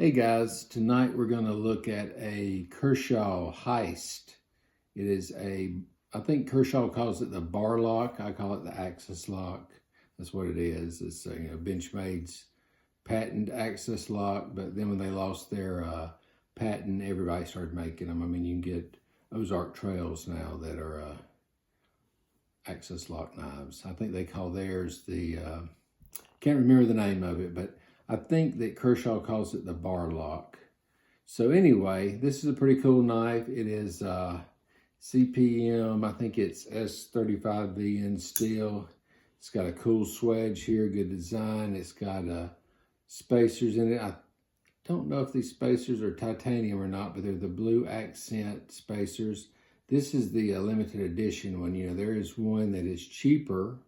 Hey guys, tonight we're going to look at a Kershaw Heist. It is I think Kershaw calls it the bar lock. I call it the access lock. That's what it is. It's Benchmade's patent access lock, but then when they lost their patent, everybody started making them. I mean, you can get Ozark Trails now that are access lock knives. I think they call theirs can't remember the name of it, but I think that Kershaw calls it the bar lock. So anyway, this is a pretty cool knife. It is CPM, I think it's S35VN steel. It's got a cool swedge here, good design. It's got spacers in it. I don't know if these spacers are titanium or not, but they're the blue accent spacers. This is the limited edition one. You know, there is one that is cheaper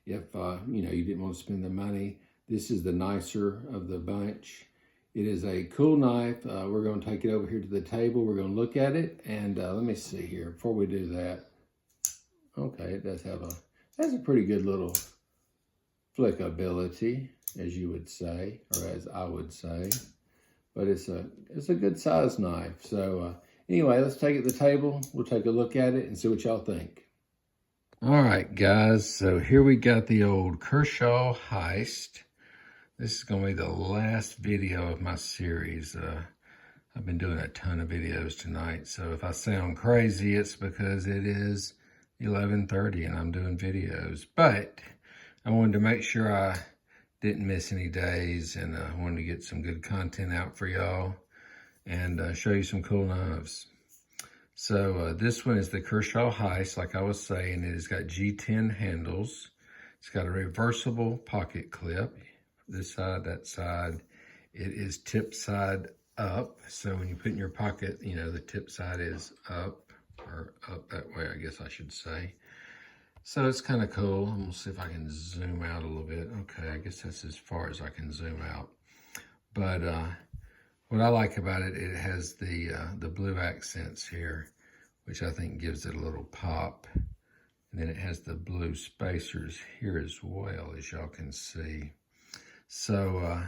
if, you didn't want to spend the money. This is the nicer of the bunch. It is a cool knife. We're going to take it over here to the table. We're going to look at it. And let me see here before we do that. Okay, it does have has a pretty good little flickability, as you would say, or as I would say. But it's a good size knife. So anyway, let's take it to the table. We'll take a look at it and see what y'all think. All right, guys. So here we got the old Kershaw Heist. This is going to be the last video of my series. I've been doing a ton of videos tonight, so if I sound crazy, it's because it is 11:30 and I'm doing videos. But I wanted to make sure I didn't miss any days, and I wanted to get some good content out for y'all and show you some cool knives. So this one is the Kershaw Heist, like I was saying. It has got G10 handles. It's got a reversible pocket clip. This side, that side. It is tip side up. So when you put in your pocket, the tip side is up, or up that way, I guess I should say. So it's kind of cool. I'm gonna see if I can zoom out a little bit. Okay, I guess that's as far as I can zoom out. But what I like about it, it has the blue accents here, which I think gives it a little pop. And then it has the blue spacers here as well, as y'all can see. So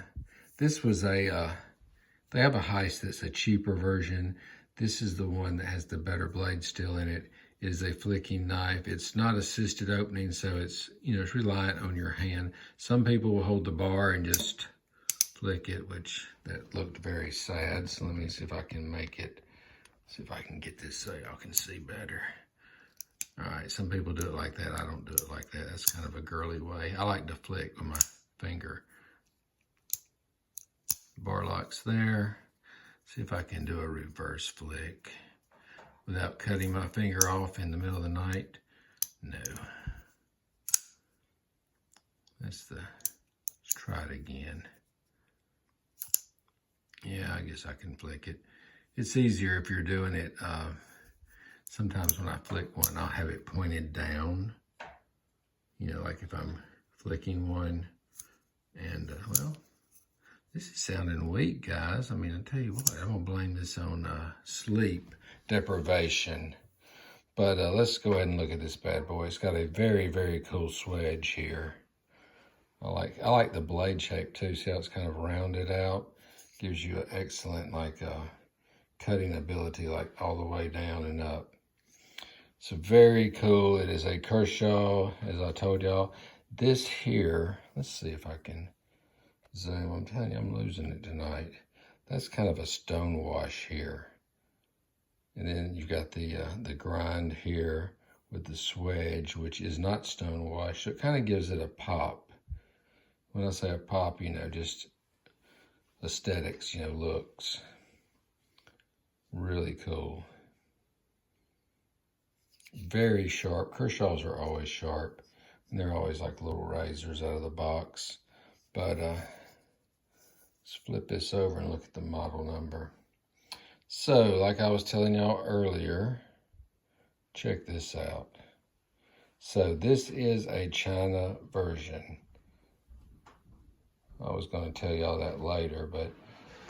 this was they have a Heist that's a cheaper version. This is the one that has the better blade still in it. It is a flicking knife. It's not assisted opening, so it's, it's reliant on your hand. Some people will hold the bar and just flick it, which that looked very sad. So let me see if I can make it, see if I can get this so y'all can see better. All right, some people do it like that. I don't do it like that. That's kind of a girly way. I like to flick with my finger. Bar lock's there. See if I can do a reverse flick without cutting my finger off in the middle of the night. No. Let's try it again. Yeah, I guess I can flick it. It's easier if you're doing it. Sometimes when I flick one, I'll have it pointed down. Like if I'm flicking one. And, well, this is sounding weak, guys. I mean, I tell you what, I'm going to blame this on sleep deprivation. But let's go ahead and look at this bad boy. It's got a very, very cool swedge here. I like the blade shape too. See how it's kind of rounded out? Gives you an excellent cutting ability, like all the way down and up. So very cool. It is a Kershaw, as I told y'all. This here, let's see if I can zoom. I'm telling you, I'm losing it tonight. That's kind of a stone wash here. And then you've got the grind here with the swedge, which is not stone wash. So it kind of gives it a pop. When I say a pop, just aesthetics, looks. Really cool. Very sharp. Kershaws are always sharp. And they're always like little razors out of the box. But let's flip this over and look at the model number. So, like I was telling y'all earlier, check this out. So this is a China version. I was going to tell y'all that later, but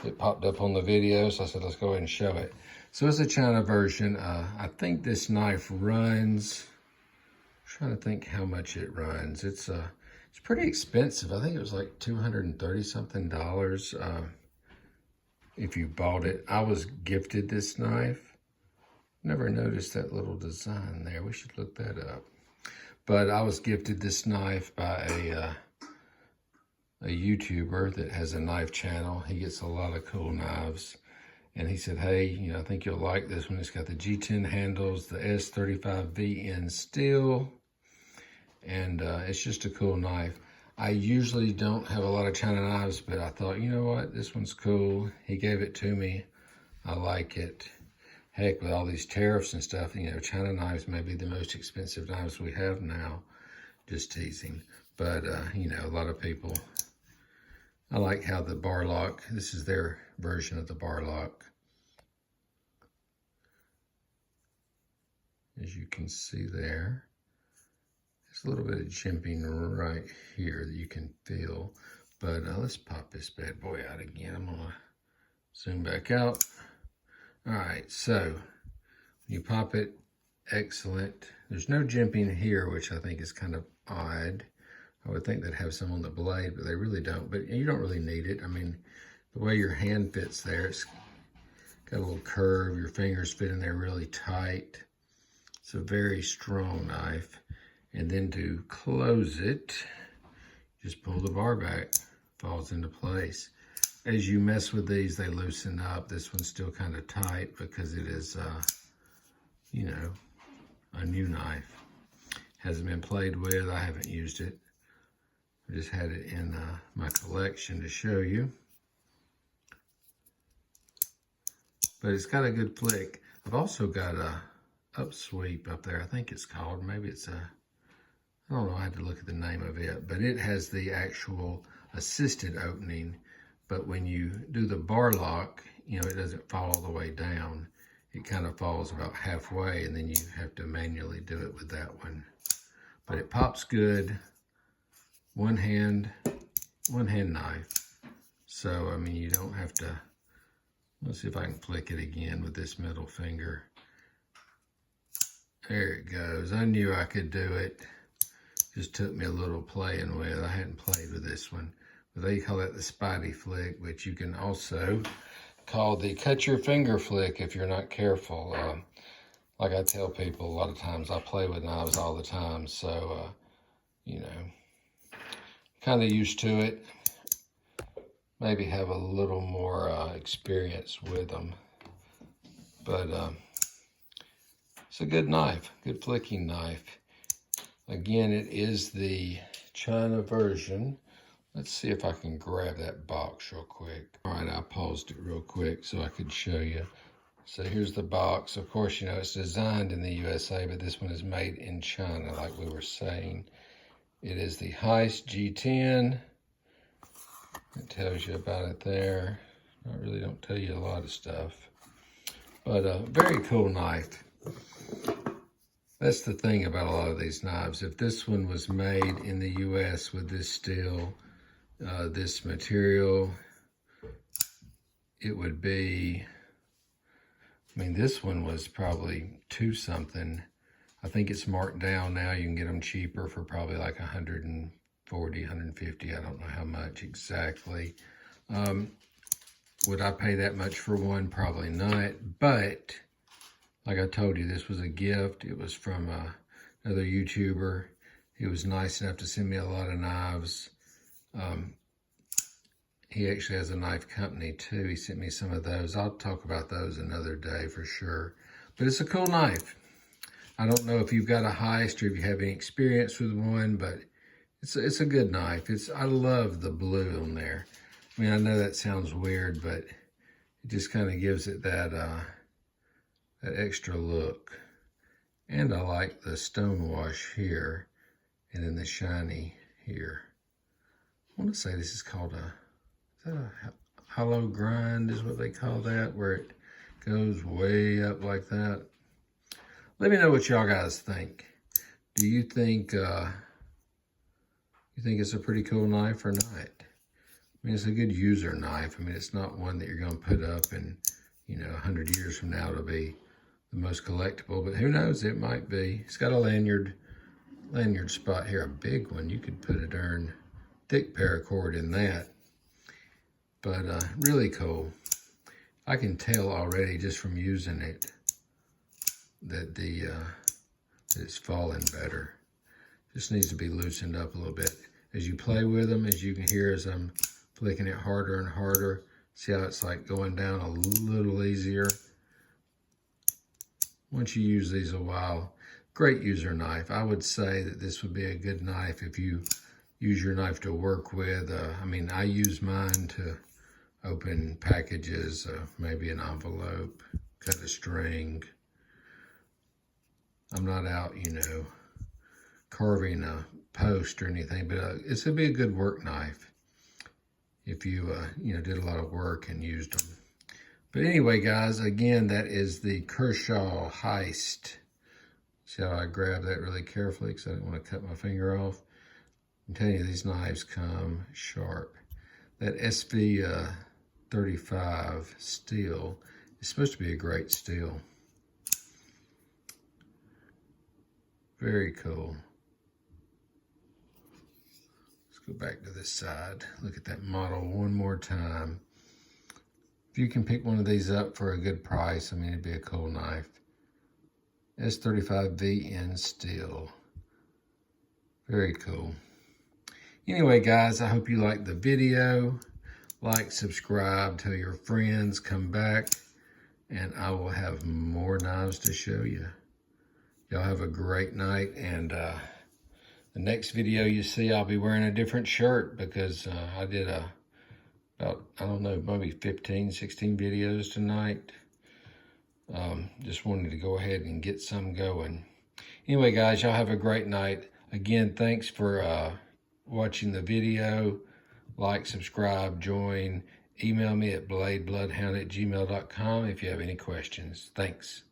it popped up on the video, so I said, let's go ahead and show it. So it's a China version. I think this knife runs, I'm trying to think how much it runs. It's pretty expensive. I think it was like $230 something. if you bought it. I was gifted this knife. Never noticed that little design there. We should look that up. But I was gifted this knife by a YouTuber that has a knife channel. He gets a lot of cool knives. And he said, hey, you know, I think you'll like this one. It's got the G10 handles, the S35VN steel, and it's just a cool knife. I usually don't have a lot of China knives, but I thought, you know what, this one's cool. He gave it to me. I like it. Heck, with all these tariffs and stuff, you know, China knives may be the most expensive knives we have now. Just teasing. But, you know, a lot of people, I like how the bar lock, this is their version of the bar lock. As you can see there, there's a little bit of jimping right here that you can feel. But let's pop this bad boy out again. I'm gonna zoom back out. All right, so when you pop it, excellent. There's no jimping here, which I think is kind of odd. I would think they'd have some on the blade, but they really don't. But you don't really need it. I mean, the way your hand fits there, it's got a little curve. Your fingers fit in there really tight. It's a very strong knife. And then to close it, just pull the bar back, falls into place. As you mess with these, they loosen up. This one's still kind of tight because it is, you know, a new knife. Hasn't been played with. I haven't used it. I just had it in my collection to show you. But it's got a good flick. I've also got a upsweep up there. I think it's called. Maybe it's a, I don't know. I had to look at the name of it. But it has the actual assisted opening. But when you do the bar lock, you know, it doesn't fall all the way down. It kind of falls about halfway, and then you have to manually do it with that one. But it pops good. One hand knife. So, I mean, you don't have to, let's see if I can flick it again with this middle finger. There it goes. I knew I could do it. Just took me a little playing with. I hadn't played with this one. But they call that the Spidey flick, which you can also call the cut your finger flick if you're not careful. Like I tell people a lot of times, I play with knives all the time. So, you know, kind of used to it. Maybe have a little more experience with them. But it's a good knife, good flicking knife. Again, it is the China version. Let's see if I can grab that box real quick. All right, I paused it real quick so I could show you. So here's the box. Of course, you know, it's designed in the USA, but this one is made in China, like we were saying. It is the Heist G10. It tells you about it there. I really don't tell you a lot of stuff. But a very cool knife. That's the thing about a lot of these knives. If this one was made in the US with this steel, this material, it would be, I mean, this one was probably $2 something. I think it's marked down now. You can get them cheaper for probably like $140, $150. I don't know how much exactly. Would I pay that much for one? Probably not. But like I told you, this was a gift. It was from another YouTuber. He was nice enough to send me a lot of knives. He actually has a knife company too. He sent me some of those. I'll talk about those another day for sure. But it's a cool knife. I don't know if you've got a Heist or if you have any experience with one, but it's a good knife. I love the blue on there. I mean, I know that sounds weird, but it just kind of gives it that that extra look. And I like the stone wash here and then the shiny here. I want to say this is called is that a hollow grind is what they call that, where it goes way up like that. Let me know what y'all guys think. Do you think it's a pretty cool knife or not? I mean, it's a good user knife. I mean, it's not one that you're going to put up and, you know, 100 years from now it'll be the most collectible, but who knows, it might be. It's got a lanyard spot here, a big one. You could put a darn thick paracord in that. But really cool. I can tell already just from using it that that it's falling better. Just needs to be loosened up a little bit. As you play with them, as you can hear as I'm flicking it harder and harder, see how it's like going down a little easier. Once you use these a while, great user knife. I would say that this would be a good knife if you use your knife to work with. I mean, I use mine to open packages, maybe an envelope, cut a string. I'm not out, you know, carving a post or anything, but it's gonna be a good work knife if you, you know, did a lot of work and used them. But anyway, guys, again, that is the Kershaw Heist. See how I grab that really carefully because I didn't want to cut my finger off. I'm telling you, these knives come sharp. That SV35 steel is supposed to be a great steel. Very cool. Let's go back to this side. Look at that model one more time. If you can pick one of these up for a good price, I mean, it'd be a cool knife. S35VN steel. Very cool. Anyway, guys, I hope you liked the video. Like, subscribe, tell your friends, come back, and I will have more knives to show you. Y'all have a great night, and the next video you see, I'll be wearing a different shirt because I did about, I don't know, maybe 15, 16 videos tonight. Just wanted to go ahead and get some going. Anyway, guys, y'all have a great night. Again, thanks for watching the video. Like, subscribe, join. Email me at bladebloodhound@gmail.com if you have any questions. Thanks.